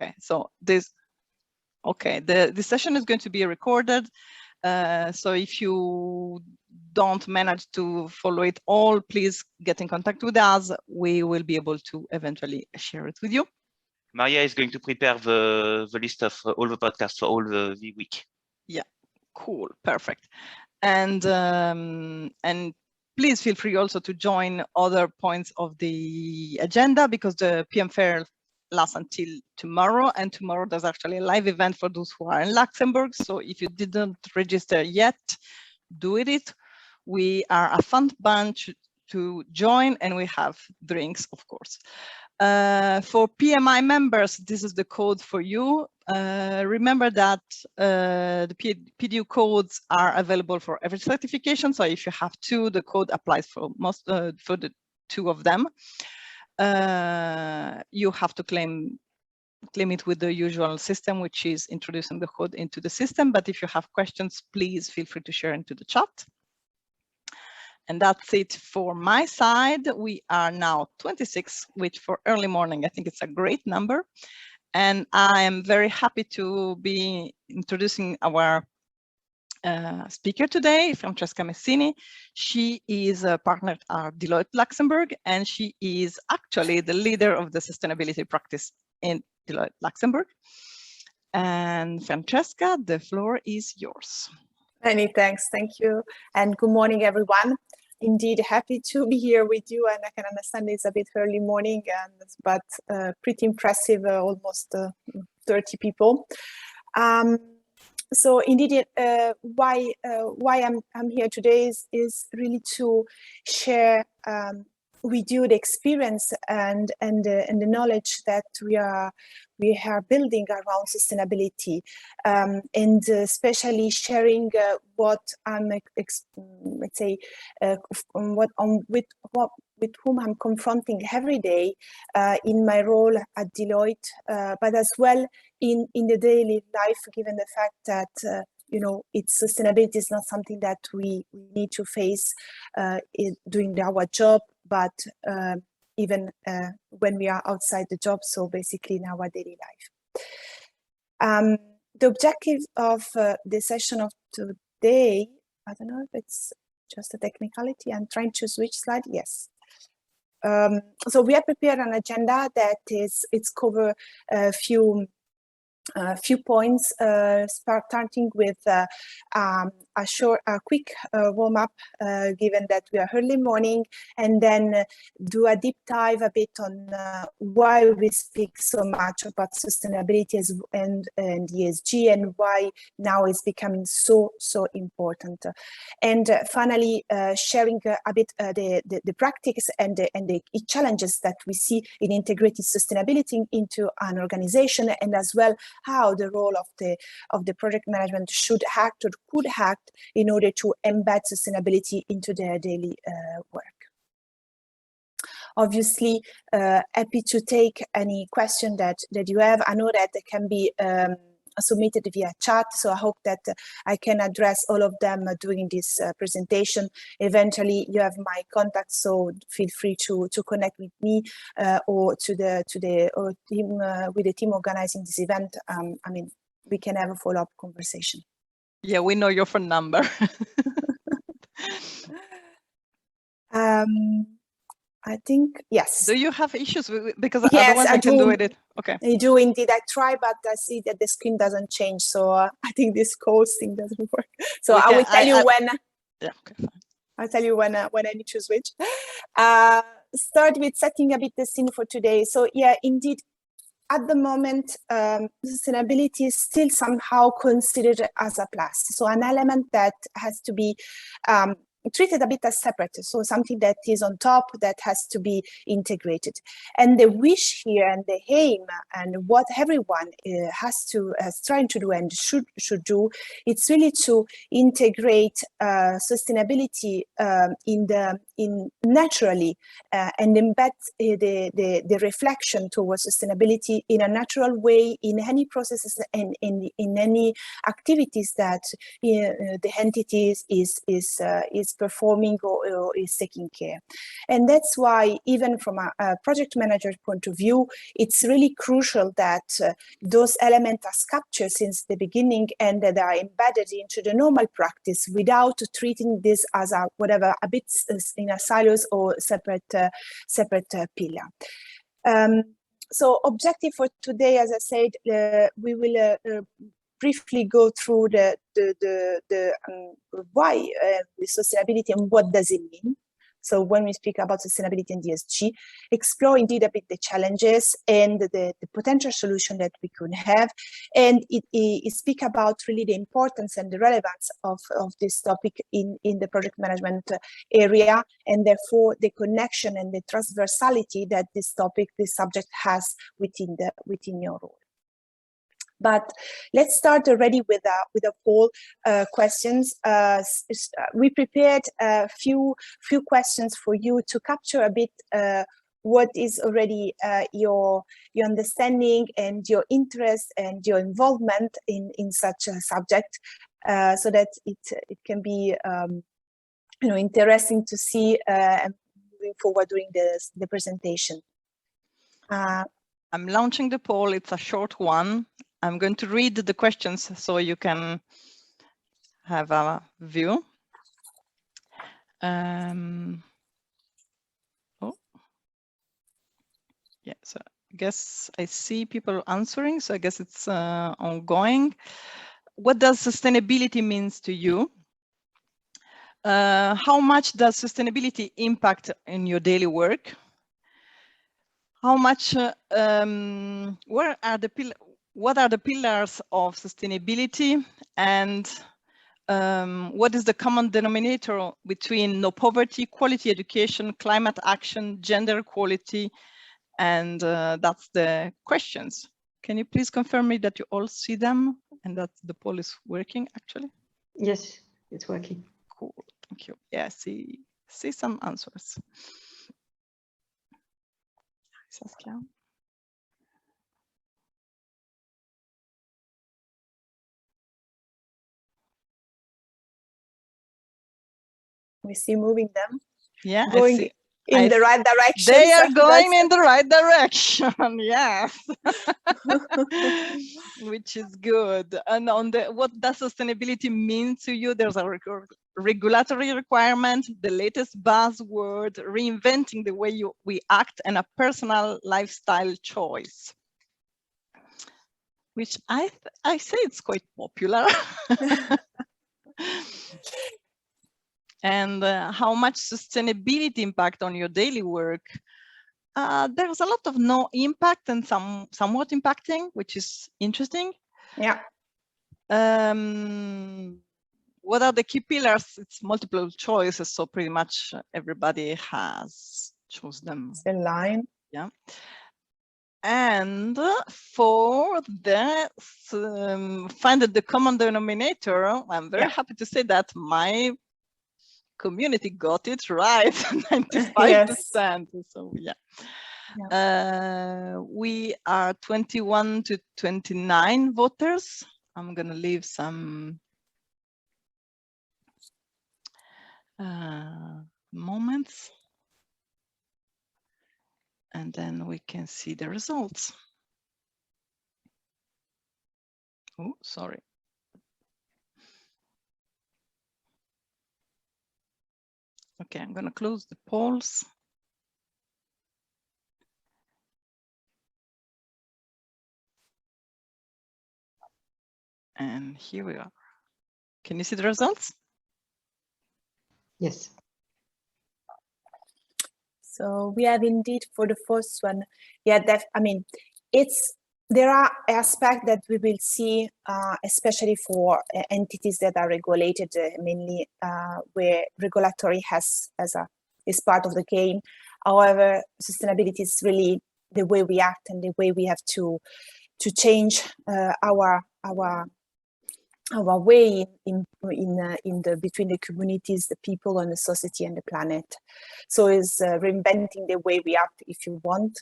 Okay, so this session is going to be recorded. So if you don't manage to follow it all, please get in contact with us. We will be able to eventually share it with you. Maria is going to prepare the list of all the podcasts for all the week. Yeah, cool, perfect. And please feel free also to join other points of the agenda, because the PM Fair lasts until tomorrow, and tomorrow there's actually a live event for those who are in Luxembourg. So if you didn't register yet, do it. We are a fun bunch to join, and we have drinks, of course. For PMI members, this is the code for you. Remember that the PDU codes are available for every certification. So if you have two, the code applies for for the two of them. You have to claim it with the usual system, which is introducing the code into the system. But if you have questions, please feel free to share into the chat. And that's it for my side. We are now 26, which for early morning, I think it's a great number. And I am very happy to be introducing our speaker today, Francesca Messini. She is a partner at Deloitte Luxembourg, and she is actually the leader of the sustainability practice in Deloitte Luxembourg. And Francesca, the floor is yours. Many thanks. Thank you. And good morning, everyone. Indeed, happy to be here with you. And I can understand it's a bit early morning, but pretty impressive, almost 30 people. So indeed, why I'm here today is really to share with you the experience and the knowledge that we are building around sustainability, and especially sharing what I'm let's say with whom I'm confronting every day in my role at Deloitte, but as well in the daily life, given the fact that sustainability is not something that we need to face doing our job, but even when we are outside the job, so basically in our daily life. The objective of the session of today, I don't know if it's just a technicality, I'm trying to switch slide, yes. So we have prepared an agenda that it's cover a few points, starting with a quick warm-up, given that we are early morning, and then do a deep dive a bit on why we speak so much about sustainability and ESG, and why now it's becoming so important. And finally, sharing a bit the practice and the challenges that we see in integrating sustainability into an organization, and as well how the role of the project management should act or could act in order to embed sustainability into their daily work. Obviously, happy to take any question that you have. I know that they can be submitted via chat, so I hope that I can address all of them during this presentation. Eventually, you have my contact, so feel free to connect with me or with the team organizing this event. I mean, we can have a follow-up conversation. Yeah, we know your phone number. I think, yes. Do you have issues with it? Because yes, otherwise I can do it. Okay. I do indeed. I try, but I see that the screen doesn't change. So I think this code thing doesn't work. So I will tell you when. Yeah. Okay. I'll tell you when I need to switch. Start with setting a bit the scene for today. So yeah, indeed, at the moment, sustainability is still somehow considered as a plus. So an element that has to be treated a bit as separate, so something that is on top that has to be integrated. And the wish here and the aim and what everyone is trying to do and should do, it's really to integrate sustainability in naturally and embed the reflection towards sustainability in a natural way in any processes and in any activities that the entities is performing or is taking care. And that's why, even from a project manager point of view, it's really crucial that those elements are captured since the beginning and that are embedded into the normal practice without treating this as a bit in a silos or separate pillar. So objective for today, as I said, we will briefly go through the why the sustainability and what does it mean. So when we speak about sustainability and ESG, explore indeed a bit the challenges and the potential solution that we could have, and it speak about really the importance and the relevance of this topic in the project management area, and therefore the connection and the transversality that this subject has within your role. But let's start already with a poll questions. We prepared a few questions for you to capture a bit what is already your understanding and your interest and your involvement in such a subject, so that it can be interesting to see moving forward during the presentation. I'm launching the poll. It's a short one. I'm going to read the questions so you can have a view. Oh, yeah, so I guess I see people answering, so I guess it's ongoing. What does sustainability means to you? How much does sustainability impact in your daily work? How much, what are the pillars of sustainability, and what is the common denominator between no poverty, quality education, climate action, gender equality, and that's the questions. Can you please confirm me that you all see them and that the poll is working actually? Yes, it's working. Cool, thank you. Yeah, see some answers. Saskia. We see moving them. Yeah, going in the right direction. They are going in the right direction. Yes, which is good. And on the what does sustainability mean to you? There's a regulatory requirement, the latest buzzword, reinventing the way we act, and a personal lifestyle choice. Which I say it's quite popular. And how much sustainability impact on your daily work? There's a lot of no impact and somewhat impacting, which is interesting. Yeah. What are the key pillars? It's multiple choices, so pretty much everybody has chosen them. It's in line. Yeah. And for the find the common denominator, I'm very happy to say that my community got it right, 95%. Yes. So yeah. We are 21 to 29 voters. I'm gonna leave some moments, and then we can see the results. Oh, sorry. Okay, I'm gonna close the polls. And here we are. Can you see the results? Yes. So we have indeed for the first one, yeah, I mean, there are aspects that we will see, especially for entities that are regulated, mainly where regulatory is part of the game. However, sustainability is really the way we act and the way we have to change our way between the communities, the people, and the society and the planet. So is reinventing the way we act, if you want.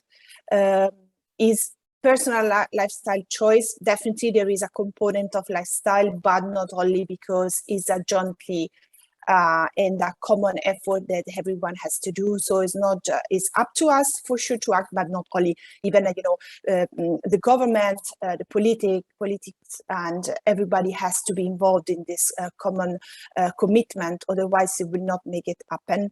Is personal lifestyle choice. Definitely there is a component of lifestyle, but not only, because it's a jointly and a common effort that everyone has to do. So it's not it's up to us for sure to act, but not only, even the government, the politics, and everybody has to be involved in this common commitment. Otherwise, it will not make it happen.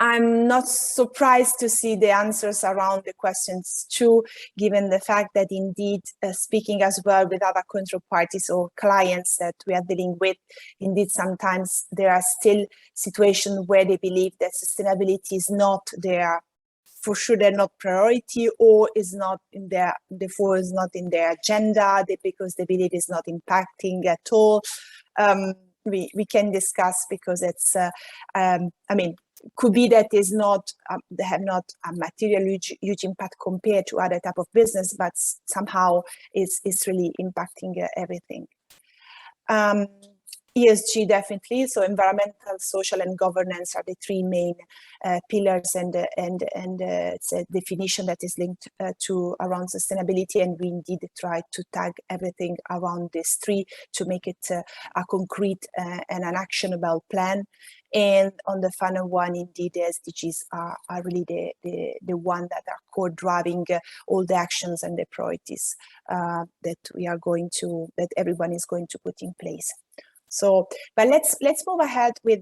I'm not surprised to see the answers around the questions too, given the fact that indeed, speaking as well with other counterparties or clients that we are dealing with, indeed sometimes there are still situations where they believe that sustainability is not their, for sure they're not priority, or is not in their, therefore is not in their agenda, because they believe it's not impacting at all. We can discuss, because it's, I mean, could be that is not they have not a material huge impact compared to other type of business, but somehow it's really impacting everything. ESG definitely. So environmental, social, and governance are the three main pillars, and it's a definition that is linked to around sustainability. And we indeed try to tag everything around these three to make it a concrete and an actionable plan. And on the final one, indeed, the SDGs are really the one that are core driving all the actions and the priorities that we are going to, that everyone is going to put in place. So, but let's move ahead with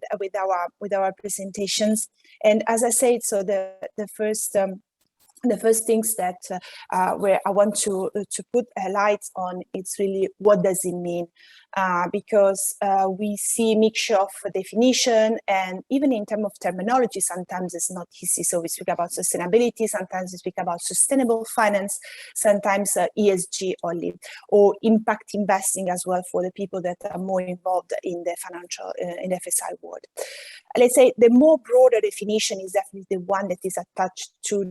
our presentations. And as I said, so the first things that where I want to put a light on, it's really what does it mean, because we see mixture of definition, and even in terms of terminology, sometimes it's not easy. So we speak about sustainability, sometimes we speak about sustainable finance, sometimes ESG only, or impact investing as well for the people that are more involved in the financial in FSI world. Let's say the more broader definition is definitely the one that is attached to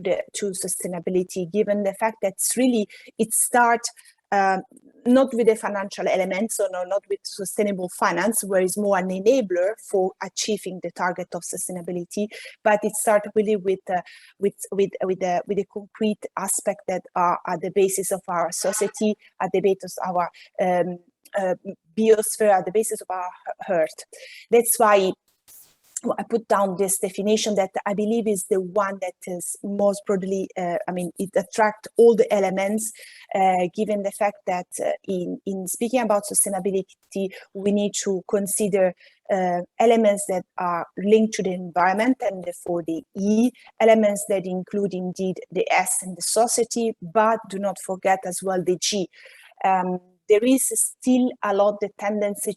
sustainability, given the fact that it's really, it starts not with the financial elements, so not with sustainable finance, where it's more an enabler for achieving the target of sustainability, but it starts really with the concrete aspect that are at the basis of our society, at the basis of our biosphere, at the basis of our earth. That's why I put down this definition that I believe is the one that is most broadly, I mean, it attracts all the elements, given the fact that in speaking about sustainability, we need to consider elements that are linked to the environment, and therefore the E, elements that include indeed the S and the society, but do not forget as well the G. There is still a lot of the tendency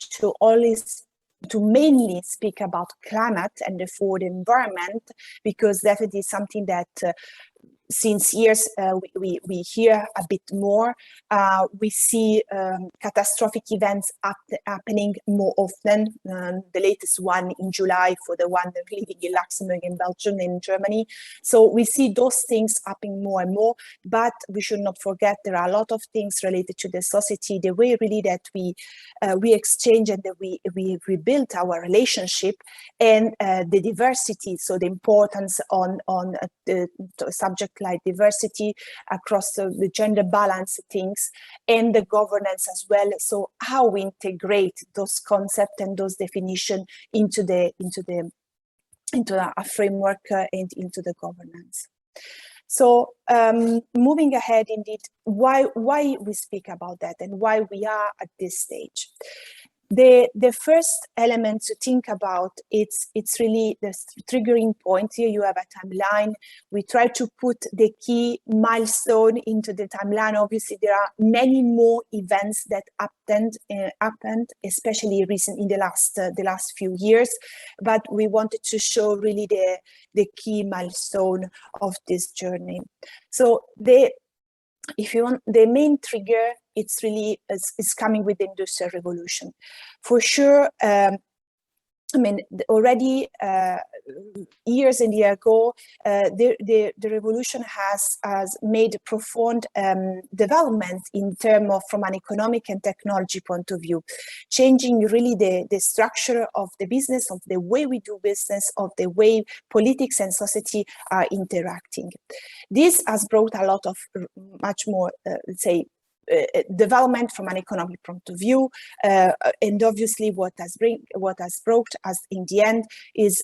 to mainly speak about climate and therefore the environment, because definitely is something that since years we hear a bit more. We see catastrophic events happening more often. The latest one in July for the one living in Luxembourg, in Belgium, in Germany. So we see those things happening more and more, but we should not forget there are a lot of things related to the society, the way really that we exchange and that we rebuild our relationship, and the diversity. So the importance on the subject like diversity across the gender balance things, and the governance as well. So how we integrate those concepts and those definitions into a framework and into the governance. So moving ahead, indeed, why we speak about that and why we are at this stage. The first element to think about, it's really the triggering point. Here you have a timeline. We try to put the key milestone into the timeline. Obviously, there are many more events that happened, especially recent in the last few years. But we wanted to show really the key milestone of this journey. So if you want, the main trigger, it's really is coming with the Industrial Revolution. For sure, I mean, already years and years ago, the revolution has made profound development in terms of from an economic and technology point of view, changing really the structure of the business, of the way we do business, of the way politics and society are interacting. This has brought a lot of much more, let's say, development from an economic point of view, and obviously what has brought us in the end is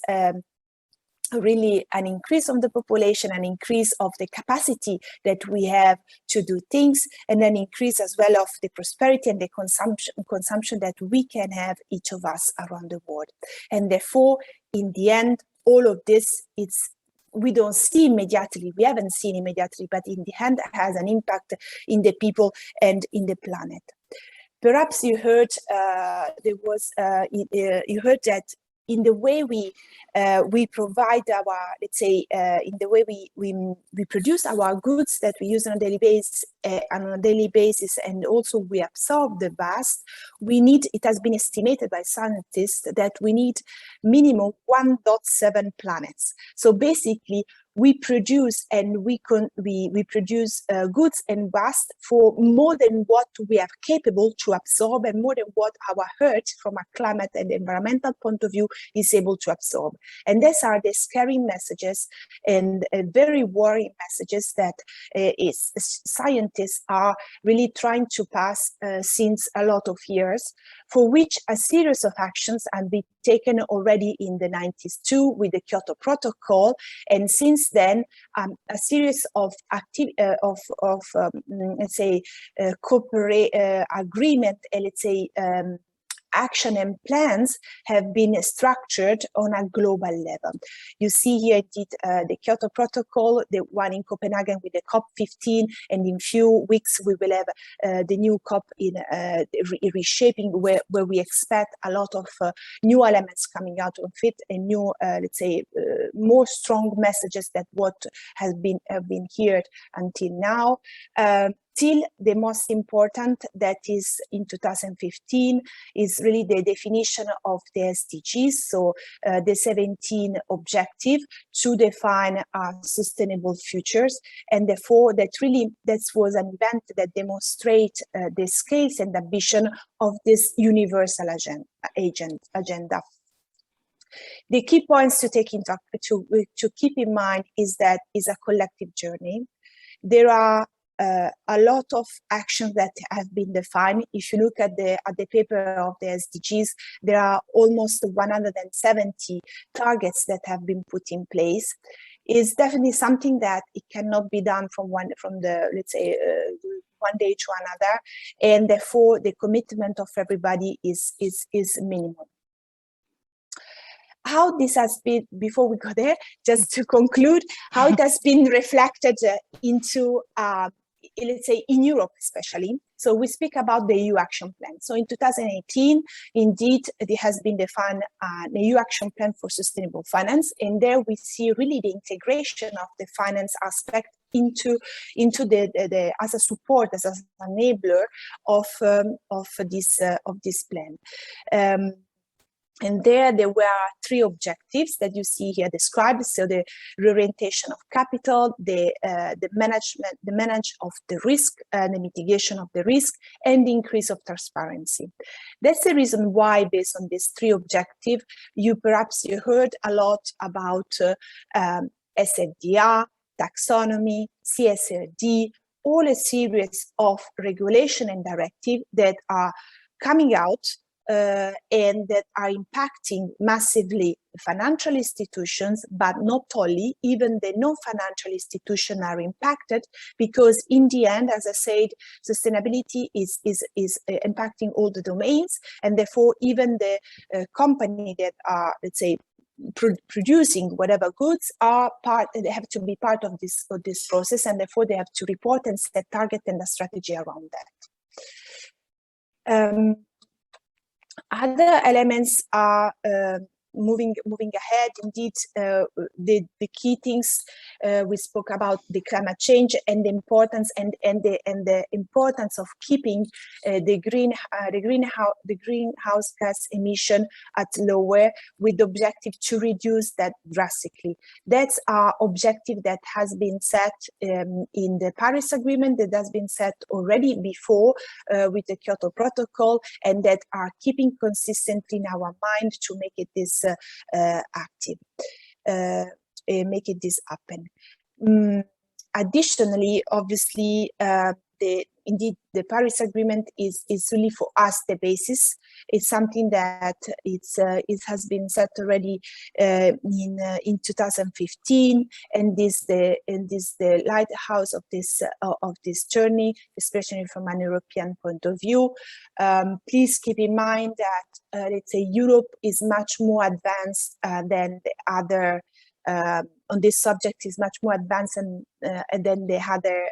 really an increase of the population, an increase of the capacity that we have to do things, and an increase as well of the prosperity and the consumption that we can have, each of us around the world. And therefore, in the end, all of this, we don't see immediately, we haven't seen immediately, but in the end has an impact in the people and in the planet. Perhaps you heard you heard that in the way we provide our, let's say, in the way we produce our goods that we use on a daily basis, and also we absorb the vast, we need, it has been estimated by scientists that we need minimum 1.7 planets. So basically, we produce and we produce goods and waste for more than what we are capable to absorb, and more than what our Earth, from a climate and environmental point of view, is able to absorb. And these are the scary messages and very worrying messages that scientists are really trying to pass since a lot of years, for which a series of actions have been taken already in the 90s too, with the Kyoto Protocol, and since then a series of let's say corporate agreement, let's say action and plans have been structured on a global level. You see here indeed the Kyoto Protocol, the one in Copenhagen with the COP15, and in few weeks we will have the new COP in reshaping, where we expect a lot of new elements coming out of it, and new, let's say, more strong messages than what has been heard until now. Still, the most important, that is in 2015, is really the definition of the SDGs, so the 17 objective to define sustainable futures, and therefore that was an event that demonstrates the scales and ambition of this universal agenda. The key points to take into to keep in mind is that it's a collective journey. There are a lot of actions that have been defined. If you look at the paper of the SDGs, there are almost 170 targets that have been put in place. It's definitely something that it cannot be done from one day to another, and therefore the commitment of everybody is minimal. How this has been, before we go there, just to conclude, how it has been reflected into, let's say, in Europe especially. So we speak about the EU Action Plan. So in 2018, indeed, there has been defined the EU Action Plan for Sustainable Finance, and there we see really the integration of the finance aspect into the as a support, as an enabler of this plan. And there were three objectives that you see here described. So the reorientation of capital, the management of the risk, the mitigation of the risk, and the increase of transparency. That's the reason why, based on these three objectives, you heard a lot about SFDR, taxonomy, CSRD, all a series of regulation and directive that are coming out and that are impacting massively financial institutions, but not only, even the non-financial institutions are impacted, because in the end, as I said, sustainability is impacting all the domains, and therefore even the company that are, let's say, producing whatever goods they have to be part of this process, and therefore they have to report and set target and a strategy around that. Other elements are moving ahead. Indeed, the key things we spoke about, the climate change and the importance and the importance of keeping the greenhouse gas emission at lower, with the objective to reduce that drastically. That's our objective that has been set in the Paris Agreement, that has been set already before with the Kyoto Protocol, and that are keeping consistently in our mind to make it this active, make it this happen. Additionally, obviously, indeed, the Paris Agreement is really for us the basis. It's something that it has been set already in 2015, and is the lighthouse of this journey, especially from an European point of view. Please keep in mind that let's say Europe is much more advanced than the other. On this subject is much more advanced than the other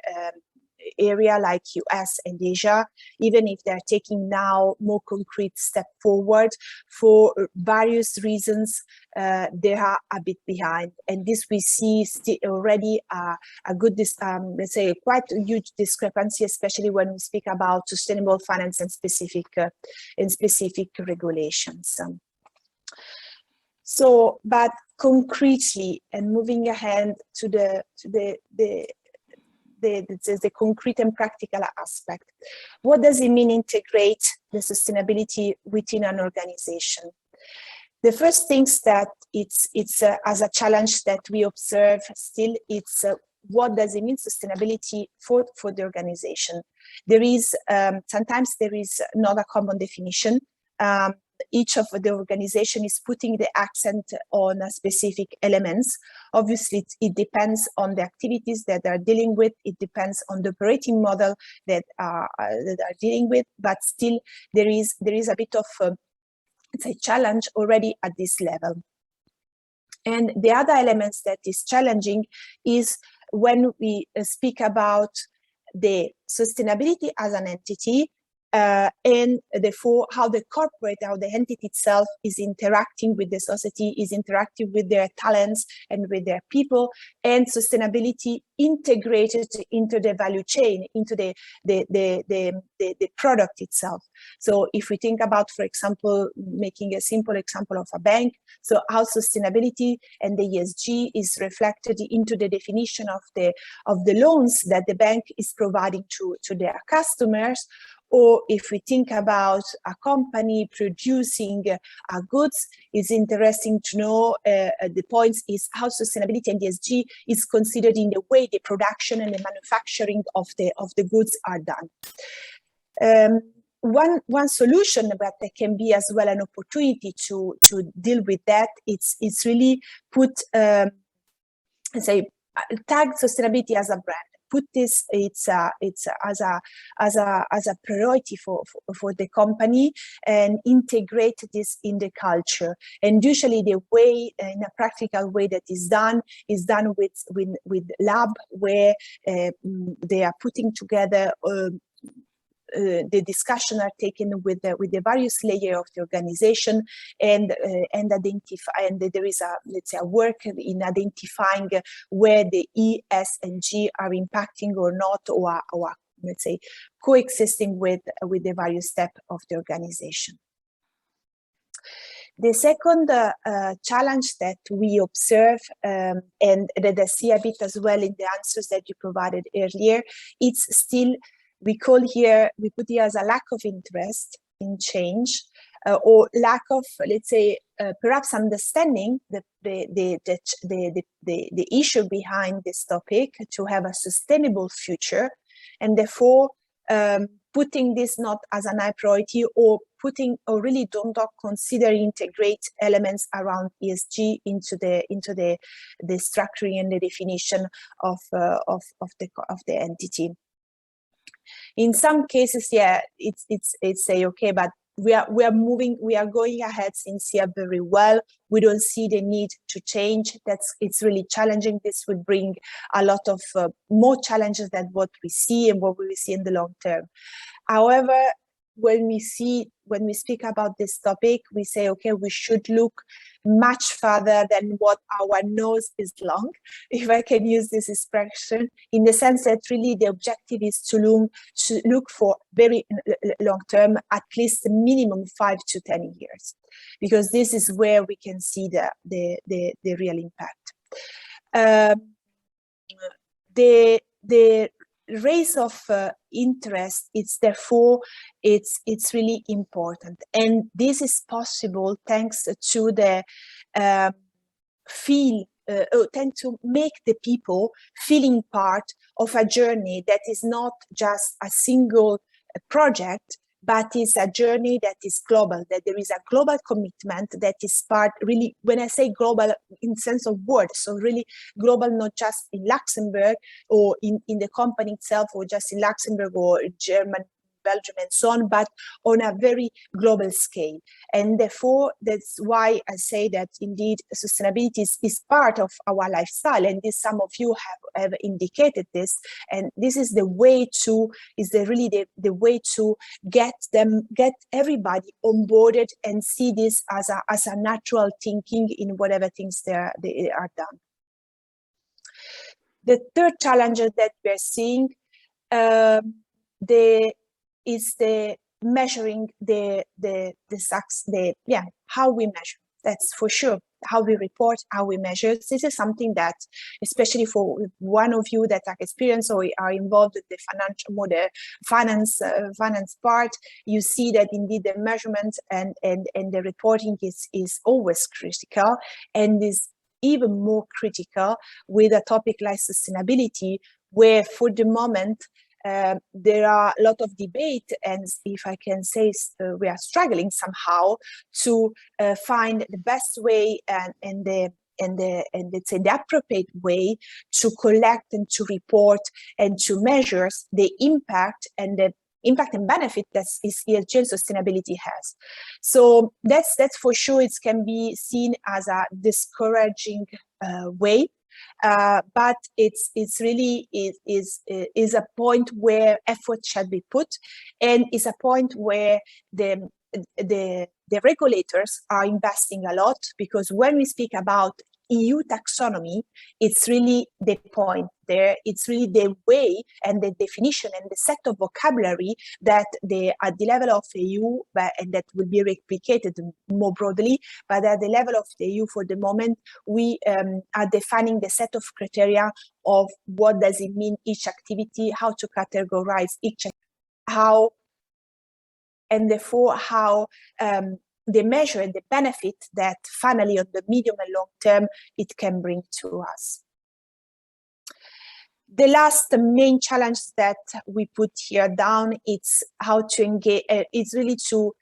area like US and Asia, even if they're taking now more concrete step forward. For various reasons, they are a bit behind, and this we see still already a good, let's say, quite a huge discrepancy, especially when we speak about sustainable finance and specific regulations. So, but concretely, and moving ahead to the concrete and practical aspect, what does it mean integrate the sustainability within an organization? The first things that it's as a challenge that we observe still, it's what does it mean sustainability for the organization? There is sometimes there is not a common definition. Each of the organization is putting the accent on specific elements. Obviously, it depends on the activities that they're dealing with. It depends on the operating model that are dealing with. But still, there is a bit of it's a challenge already at this level. And the other elements that is challenging is when we speak about the sustainability as an entity. And therefore how the corporate, how the entity itself is interacting with the society, is interacting with their talents and with their people, and sustainability integrated into the value chain, into the product itself. So if we think about, for example, making a simple example of a bank, so how sustainability and the ESG is reflected into the definition of the loans that the bank is providing to their customers. Or if we think about a company producing goods, it's interesting to know the points is how sustainability and ESG is considered in the way the production and the manufacturing of the goods are done. One solution, but there can be as well an opportunity to deal with that. It's really put say tag sustainability as a brand. Put this it's as a priority for the company, and integrate this in the culture. And usually the way, in a practical way, that is done with lab, where they are putting together the discussion are taken with the various layers of the organization, and identify, and there is a work in identifying where the E, S, and G are impacting or not, or let's say coexisting with the various steps of the organization. The second challenge that we observe, and that I see a bit as well in the answers that you provided earlier, it's still, we put here as a lack of interest in change, or lack of, let's say, perhaps understanding the issue behind this topic, to have a sustainable future, and therefore putting this not as an high priority, or really don't consider integrate elements around ESG into the structuring and the definition of the entity. In some cases, yeah, it's say okay, but we are going ahead since here very well. We don't see the need to change. It's really challenging. This would bring a lot of more challenges than what we see and what we will see in the long term. However, when we speak about this topic, we say, okay, we should look much further than what our nose is long, if I can use this expression, in the sense that really the objective is to look for very long term, at least minimum 5 to 10 years, because this is where we can see the real impact. The raise of interest, it's really important, and this is possible thanks to the feel make the people feeling part of a journey that is not just a single project, but is a journey that is global, that there is a global commitment that is part, really, when I say global in sense of word, so really global, not just in Luxembourg or in the company itself, or just in Luxembourg or Germany, Belgium and so on, but on a very global scale. And therefore, that's why I say that indeed sustainability is part of our lifestyle. And this, some of you have indicated this, and this is the way to, really the way to get everybody onboarded and see this as a natural thinking in whatever things they are done. The third challenge that we're seeing, is the measuring how we measure. That's for sure. How we report, how we measure. This is something that, especially for one of you that are experienced or are involved with the finance part, you see that indeed the measurement and the reporting is always critical, and is even more critical with a topic like sustainability, where for the moment there are a lot of debate, and if I can say, we are struggling somehow to find the best way and let's say the appropriate way to collect and to report and to measure the impact and benefit that ESG and sustainability has. So that's for sure. It can be seen as a discouraging way. But it's really is a point where effort shall be put, and is a point where the regulators are investing a lot, because when we speak about EU taxonomy, it's really the point there. It's really the way and the definition and the set of vocabulary that at the level of the EU, and that will be replicated more broadly, but at the level of the EU for the moment, we are defining the set of criteria of what does it mean each activity, how to categorize each, how, and therefore how the measure and the benefit that finally on the medium and long term it can bring to us. The last main challenge that we put here down, it's how to engage, it's really to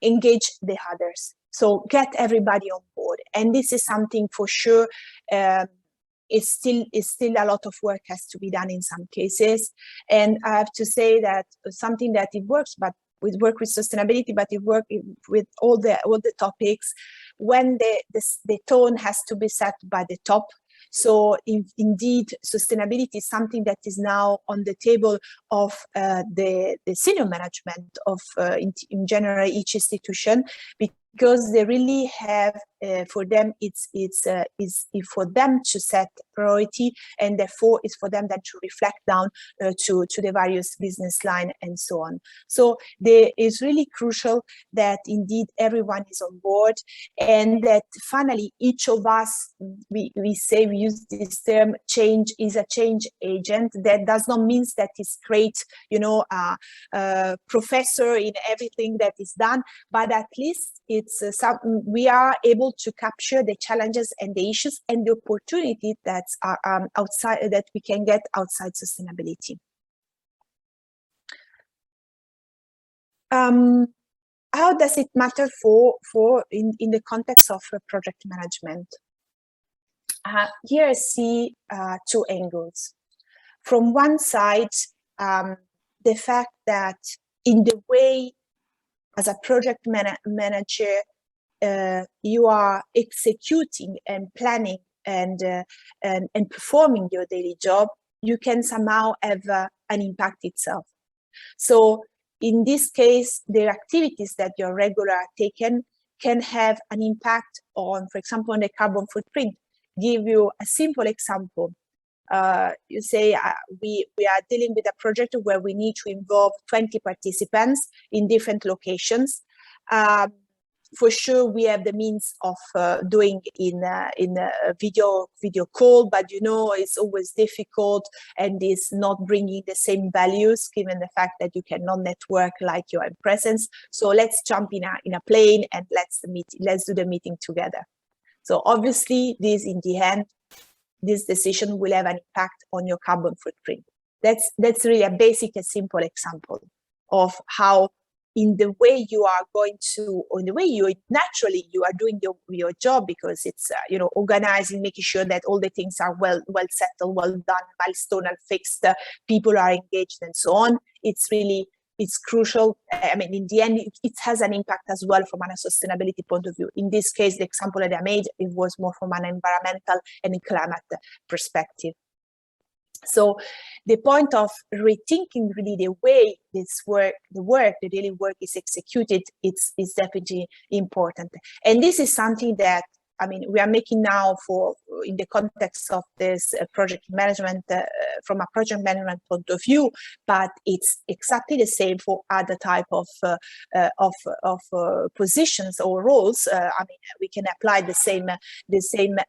engage the others. So get everybody on board. And this is something for sure, it's still a lot of work has to be done in some cases. And I have to say that something that it works, but we work with sustainability, but it works with all the topics, when the tone has to be set by the top. So indeed, sustainability is something that is now on the table of the senior management of, in general, each institution, because they really have, for them, it's for them to set priority, and therefore it's for them then to reflect down to the various business line and so on. So it's really crucial that indeed everyone is on board, and that finally each of us, we use this term, change is a change agent. That does not mean that it's great, a professor in everything that is done, but at least it's we are able to capture the challenges and the issues and the opportunity that are outside, that we can get outside sustainability. How does it matter in the context of project management? Here I see two angles. From one side, the fact that in the way as a project manager, you are executing and planning and performing your daily job, you can somehow have an impact itself. So in this case, the activities that your regular taken can have an impact on, for example, on the carbon footprint. Give you a simple example. You say we are dealing with a project where we need to involve 20 participants in different locations. For sure, we have the means of doing in a video call, but it's always difficult and is not bringing the same values, given the fact that you cannot network like you are in presence. So let's jump in a plane and let's do the meeting together. So obviously, this in the end this decision will have an impact on your carbon footprint. That's really a basic and simple example of how in the way you are going to, or in the way you naturally you are doing your job, because it's organizing, making sure that all the things are well settled, well done, milestone are fixed, people are engaged, and so on. It's crucial. I mean, in the end, it has an impact as well from a sustainability point of view. In this case, the example that I made, it was more from an environmental and climate perspective. So the point of rethinking really the way the daily work is executed, is definitely important. And this is something that, I mean, we are making now in the context of this project management, from a project management point of view, but it's exactly the same for other type of positions or roles. I mean, we can apply the same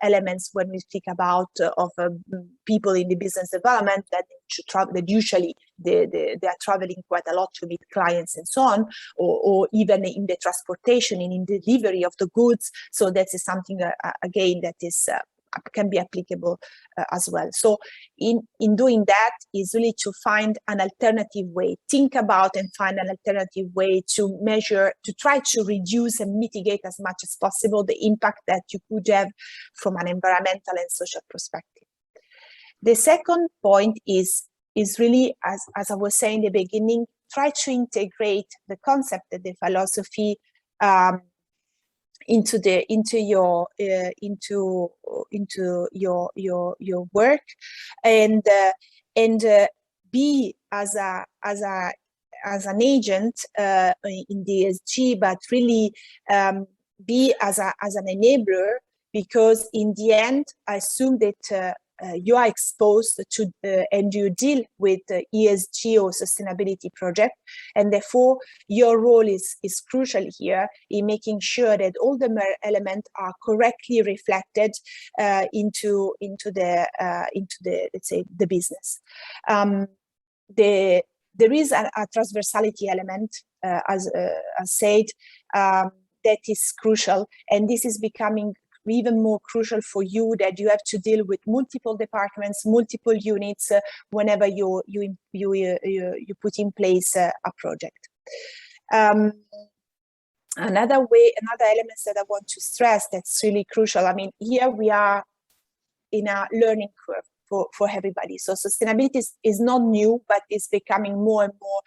elements when we speak about people in the business development that usually they are traveling quite a lot to meet clients and so on, or even in the transportation and in the delivery of the goods. So that is something again that is can be applicable as well. So in doing that is really to find an alternative way, think about and find an alternative way to measure, to try to reduce and mitigate as much as possible the impact that you could have from an environmental and social perspective. The second point is really, as I was saying in the beginning, try to integrate the concept and the philosophy into your work, and be as an agent in the ESG, but really be as an enabler, because in the end, I assume that you are exposed to and you deal with ESG or sustainability project, and therefore your role is crucial here in making sure that all the elements are correctly reflected into the let's say the business. There is a transversality element, as said, that is crucial, and this is becoming even more crucial for you, that you have to deal with multiple departments, multiple units whenever you put in place a project. Another element that I want to stress that's really crucial. I mean, here we are in a learning curve for everybody. So sustainability is not new, but it's becoming more and more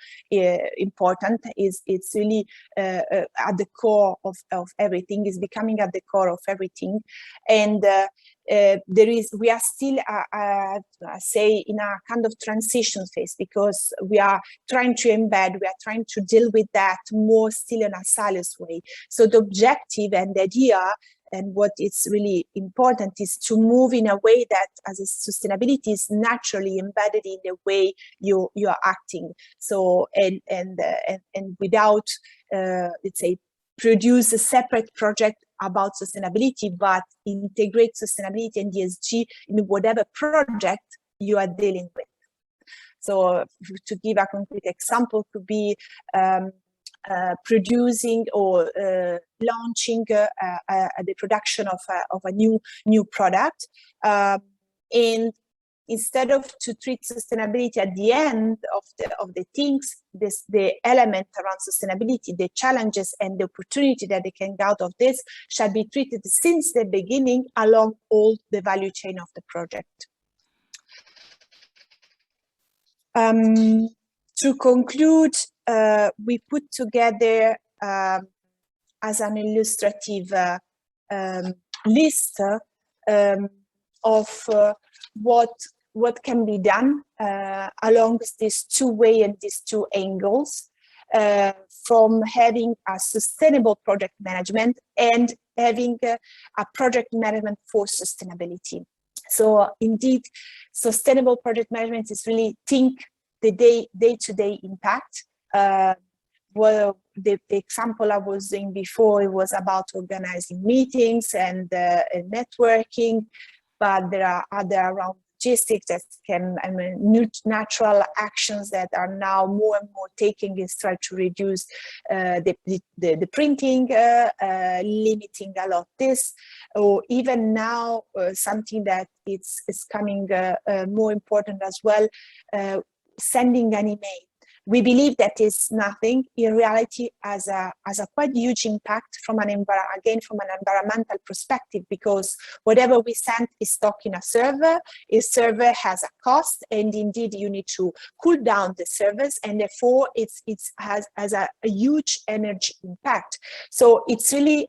important. It's really at the core of everything. It's becoming at the core of everything, and we are still say in a kind of transition phase, because we are trying to embed, we are trying to deal with that more still in a silos way. So the objective and the idea, and what is really important, is to move in a way that as a sustainability is naturally embedded in the way you are acting. So and without let's say produce a separate project about sustainability, but integrate sustainability and ESG in whatever project you are dealing with. So to give a concrete example, could be producing or launching the production of a new product, and instead of to treat sustainability at the end of the things, the element around sustainability, the challenges and the opportunity that they can get out of this shall be treated since the beginning along all the value chain of the project. To conclude, we put together as an illustrative list of what can be done along these two ways and these two angles, from having a sustainable project management and having a project management for sustainability. So indeed, sustainable project management is really think the day-to-day impact. Well, the example I was doing before, it was about organizing meetings and networking, but there are other around logistics that can, natural actions that are now more and more taking is try to reduce the printing, limiting a lot this, or even now something that is coming more important as well, sending an email. We believe that is nothing. In reality, as a quite huge impact from an environmental perspective, because whatever we send is stuck in a server. A server has a cost, and indeed you need to cool down the servers, and therefore it has a huge energy impact. So it's really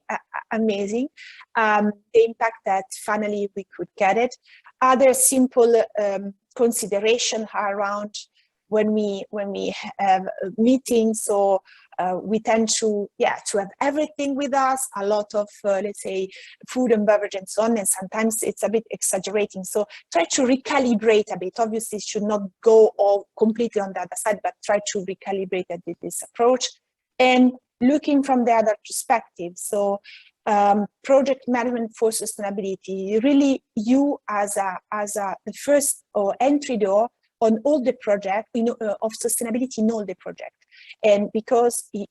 amazing the impact that finally we could get it. Other simple consideration around when we have meetings, so we tend to have everything with us, a lot of let's say food and beverage and so on, and sometimes it's a bit exaggerating. So try to recalibrate a bit. Obviously, it should not go all completely on the other side, but try to recalibrate this approach. And looking from the other perspective, so project management for sustainability, really you as the first or entry door on all the project, of sustainability in all the project, and because he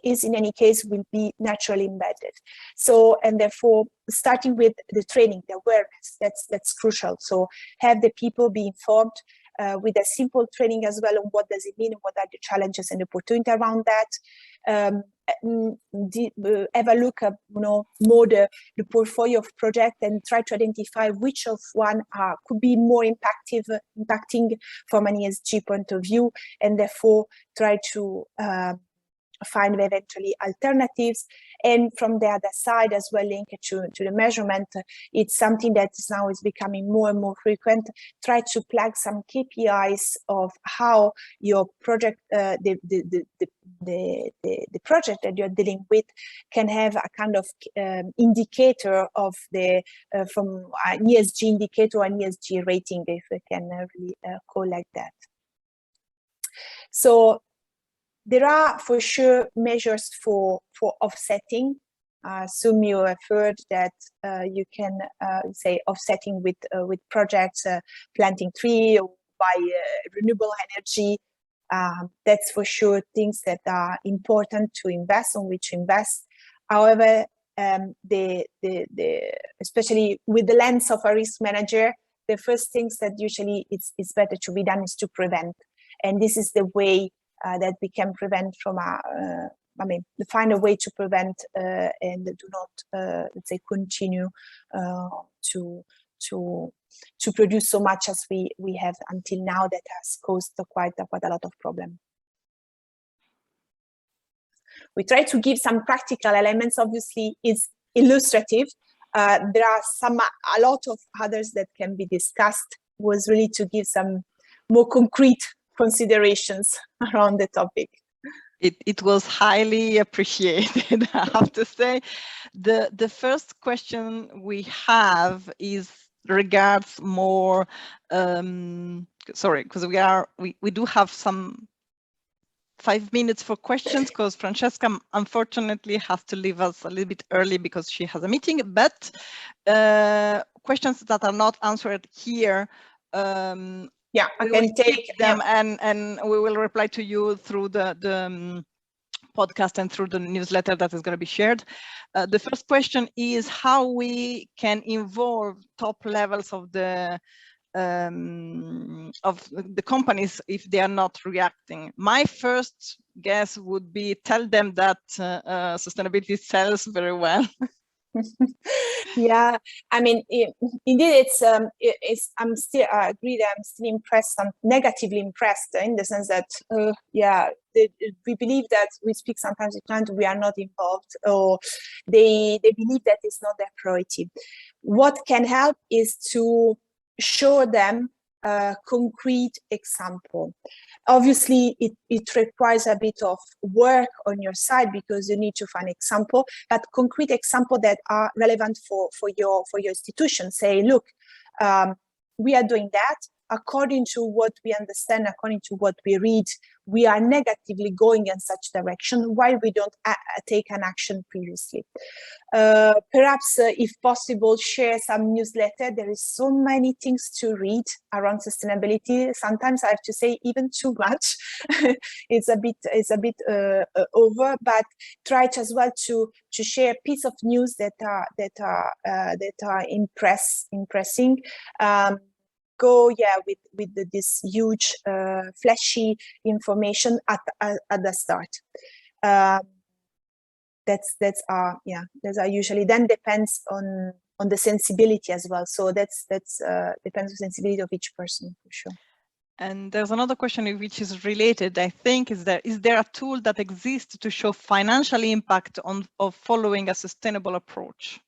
is in any case will be naturally embedded. So, and therefore starting with the training, the awareness, that's crucial. So have the people be informed with a simple training as well on what does it mean and what are the challenges and opportunity around that. Have a look at more the portfolio of project and try to identify which of one could be more impacting from an ESG point of view, and therefore try to find eventually alternatives. And from the other side as well, linked to the measurement, it's something that now is becoming more and more frequent. Try to plug some KPIs of how your project, the project that you're dealing with, can have a kind of indicator of the from an ESG indicator, an ESG rating, if we can really call like that. So there are for sure measures for offsetting. Some you have heard that you can say offsetting with projects, planting tree or by renewable energy. That's for sure things that are important to invest, on which invest. However, especially with the lens of a risk manager, the first things that usually it's better to be done is to prevent, and this is the way that we can prevent from find a way to prevent and do not let's say continue to produce so much as we have until now, that has caused quite a lot of problem. We try to give some practical elements. Obviously, it's illustrative. There are a lot of others that can be discussed. Was really to give some more concrete considerations around the topic. It was highly appreciated, I have to say. The first question we have is regards more sorry, because we do have some 5 minutes for questions, because Francesca unfortunately has to leave us a little bit early because she has a meeting, but questions that are not answered here, yeah, I can take them, and we will reply to you through the podcast and through the newsletter that is going to be shared. The first question is how we can involve top levels of the companies if they are not reacting. My first guess would be tell them that sustainability sells very well. Yeah, I mean, indeed, I'm still, I agree that I'm still impressed, I'm negatively impressed in the sense that, we believe that we speak sometimes with clients, we are not involved, or they believe that it's not their priority. What can help is to show them a concrete example. Obviously, it requires a bit of work on your side because you need to find example, but concrete example that are relevant for your institution. Say, look, we are doing that. according to what we understand, according to what we read, we are negatively going in such direction while we don't take an action previously. Perhaps, if possible, share some newsletter. There is so many things to read around sustainability. Sometimes I have to say even too much. It's a bit over, but try to as well to share a piece of news that are impressing. Go with this huge flashy information at the start. That's our usually, then depends on the sensibility as well. So that's depends on the sensibility of each person for sure. And there's another question which is related, I think, is there a tool that exists to show financial impact of following a sustainable approach?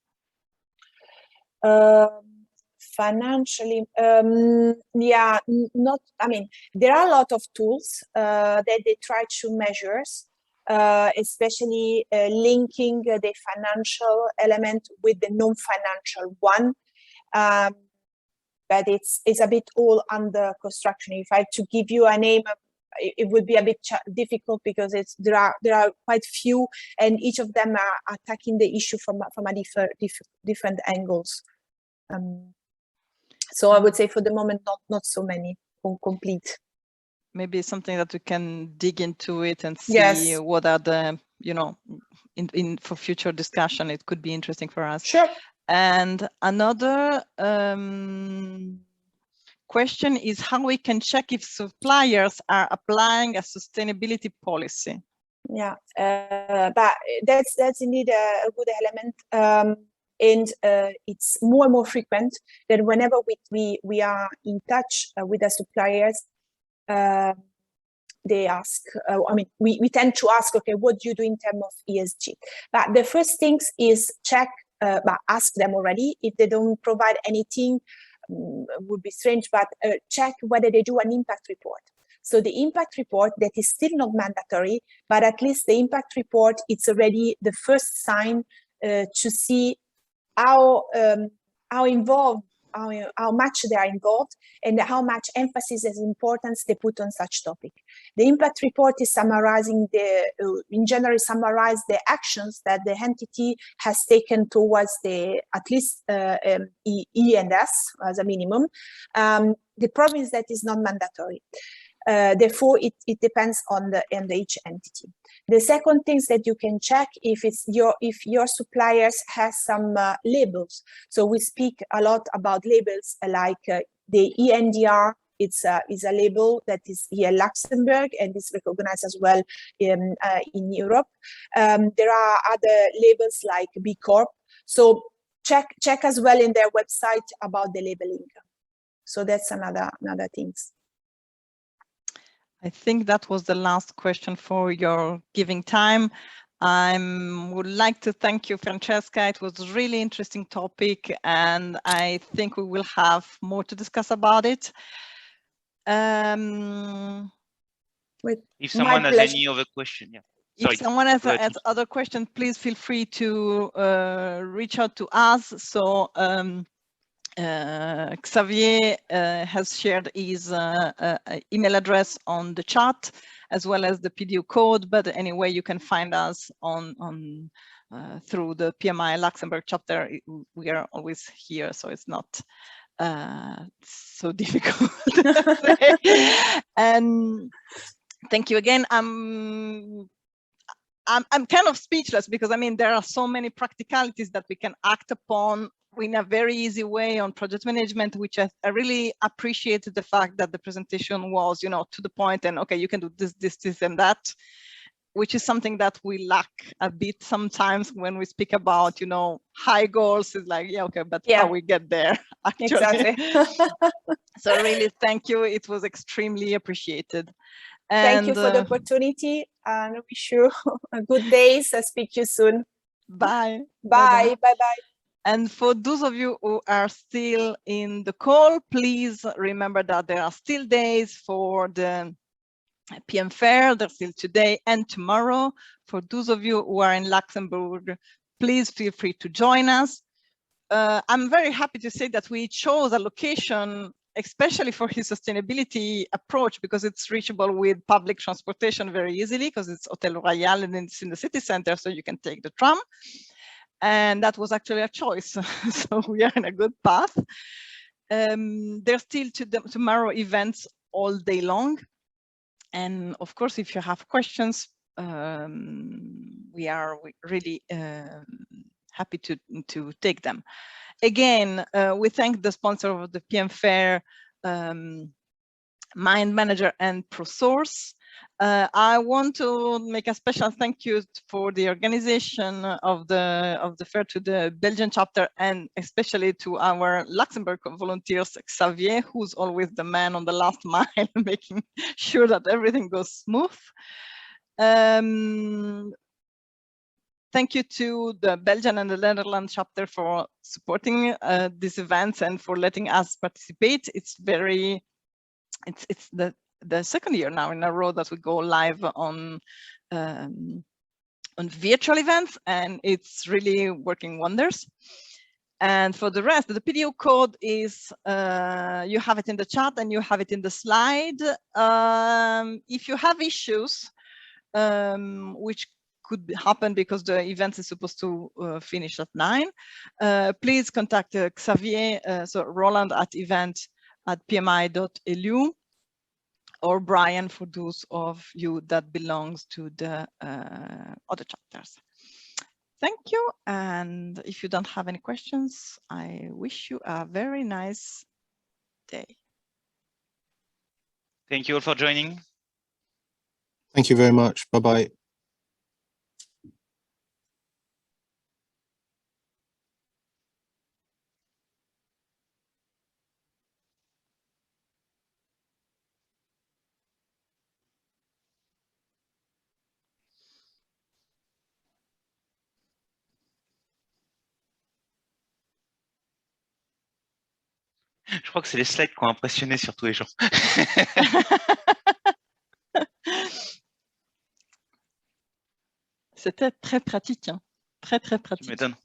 Financially, not. I mean, there are a lot of tools that they try to measure, especially linking the financial element with the non-financial one. But it's a bit all under construction. If I had to give you a name, it would be a bit difficult because there are quite few, and each of them are attacking the issue from a different angles. So I would say for the moment, not so many complete. Maybe something that we can dig into it and see what are the, in for future discussion, it could be interesting for us. Sure. And another question is how we can check if suppliers are applying a sustainability policy. Yeah, but that's indeed a good element. And it's more and more frequent that whenever we are in touch with the suppliers, they ask, we tend to ask, okay, what do you do in terms of ESG? But the first things is check, but ask them already. If they don't provide anything, would be strange, but check whether they do an impact report. So the impact report, that is still not mandatory, but at least the impact report, it's already the first sign to see how much they are involved and how much emphasis and importance they put on such topic. The impact report is summarizing in general, summarize the actions that the entity has taken towards the at least E and S as a minimum. The problem is that it's not mandatory. Therefore, it depends on each entity. The second thing that you can check if your suppliers has some labels. So we speak a lot about labels like the ENDR. It's a label that is here in Luxembourg and is recognized as well in Europe. There are other labels like B Corp. So check as well in their website about the labeling. So that's another things. I think that was the last question for your giving time. I would like to thank you, Francesca. It was a really interesting topic, and I think we will have more to discuss about it. If someone has any other question, yeah. Sorry. If someone has other questions, please feel free to reach out to us. So Xavier has shared his email address on the chat, as well as the PDU code. But anyway, you can find us on through the PMI Luxembourg chapter. We are always here, so it's not so difficult. And thank you again. I'm kind of speechless because there are so many practicalities that we can act upon in a very easy way on project management, which I really appreciated the fact that the presentation was, to the point and okay, you can do this, and that, which is something that we lack a bit sometimes when we speak about, high goals. Is like, yeah, okay, but how we get there, actually. Exactly. So really, thank you. It was extremely appreciated. Thank you for the opportunity, and wish you a good day. So speak to you soon. Bye. Bye. Bye-bye. And for those of you who are still in the call, please remember that there are still days for the PM Fair. There's still today and tomorrow. For those of you who are in Luxembourg, please feel free to join us. I'm very happy to say that we chose a location especially for his sustainability approach, because it's reachable with public transportation very easily, because it's Hotel Royal and it's in the city center, so you can take the tram. And that was actually a choice. So we are in a good path. There's still tomorrow events all day long. And of course, if you have questions, we are really happy to take them. Again, we thank the sponsor of the PM Fair, Mind Manager and ProSource. I want to make a special thank you for the organization of the fair to the Belgian chapter, and especially to our Luxembourg volunteers, Xavier, who's always the man on the last mile, making sure that everything goes smooth. Thank you to the Belgian and the Netherlands chapter for supporting these events and for letting us participate. It's the second year now in a row that we go live on virtual events, and it's really working wonders. And for the rest, the PDO code is, you have it in the chat and you have it in the slide. If you have issues, which could happen because the event is supposed to finish at 9, please contact Xavier, so Roland at event@pmi.lu, or Brian for those of you that belongs to the other chapters. Thank you. And if you don't have any questions, I wish you a very nice day. Thank you all for joining. Thank you very much. Bye-bye. Je crois que c'est les slides qui ont impressionné surtout les gens. C'était très pratique, hein. Très pratique. Tu m'étonnes.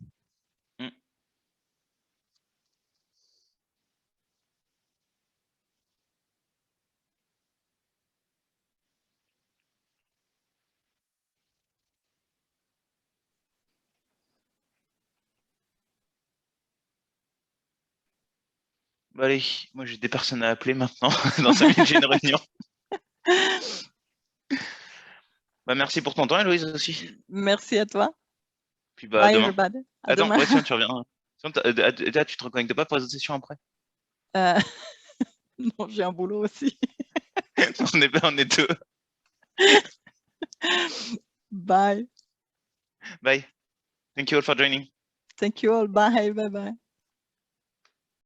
Bon, allez, moi j'ai des personnes à appeler maintenant. Dans 5 minutes, j'ai une réunion. Bah, merci pour ton temps, Héloïse, aussi. Merci à toi. Puis bah, Bye demain. everybody. À Attends, demain. ouais, tiens, tu reviens. Sinon, tu te reconnectes pas pour les autres sessions après? Non, j'ai un boulot aussi. On est deux. Bye. Bye. Thank you all for joining. Thank you all. Bye. Bye.